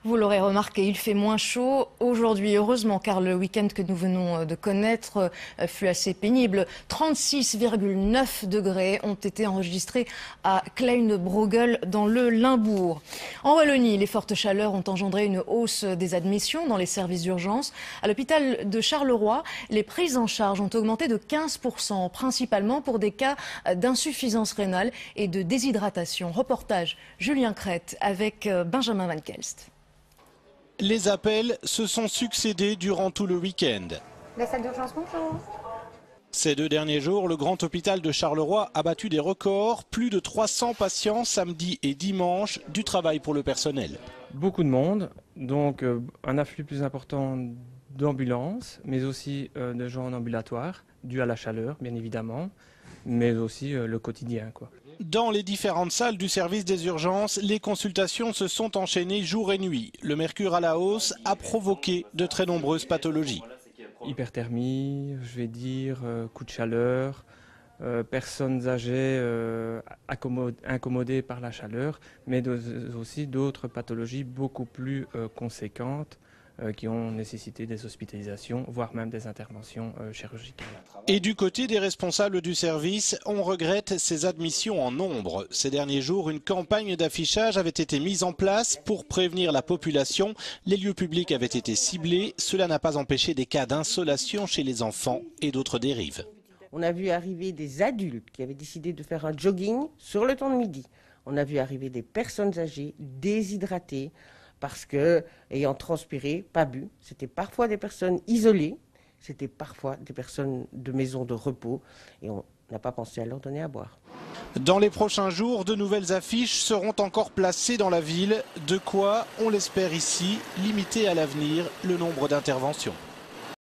Vous l'aurez remarqué, il fait moins chaud aujourd'hui, heureusement, car le week-end que nous venons de connaître fut assez pénible. 36,9 degrés ont été enregistrés à Kleinbrogel dans le Limbourg. En Wallonie, les fortes chaleurs ont engendré une hausse des admissions dans les services d'urgence. À l'hôpital de Charleroi, les prises en charge ont augmenté de 15%, principalement pour des cas d'insuffisance rénale et de déshydratation. Reportage Julien Crête avec Benjamin Van Kelst. Les appels se sont succédés durant tout le week-end. La salle d'urgence, bonjour. Ces 2 derniers jours, le grand hôpital de Charleroi a battu des records. Plus de 300 patients samedi et dimanche, du travail pour le personnel. Beaucoup de monde, donc un afflux plus important d'ambulances, mais aussi de gens en ambulatoire, dû à la chaleur bien évidemment, mais aussi le quotidien, quoi. Dans les différentes salles du service des urgences, les consultations se sont enchaînées jour et nuit. Le mercure à la hausse a provoqué de très nombreuses pathologies. Hyperthermie, je vais dire, coup de chaleur, personnes âgées incommodées par la chaleur, mais aussi d'autres pathologies beaucoup plus conséquentes qui ont nécessité des hospitalisations, voire même des interventions chirurgicales. Et du côté des responsables du service, on regrette ces admissions en nombre. Ces derniers jours, une campagne d'affichage avait été mise en place pour prévenir la population. Les lieux publics avaient été ciblés. Cela n'a pas empêché des cas d'insolation chez les enfants et d'autres dérives. On a vu arriver des adultes qui avaient décidé de faire un jogging sur le temps de midi. On a vu arriver des personnes âgées déshydratées parce que, ayant transpiré, pas bu. C'était parfois des personnes isolées, c'était parfois des personnes de maisons de repos et on n'a pas pensé à leur donner à boire. Dans les prochains jours, de nouvelles affiches seront encore placées dans la ville. De quoi, on l'espère ici, limiter à l'avenir le nombre d'interventions.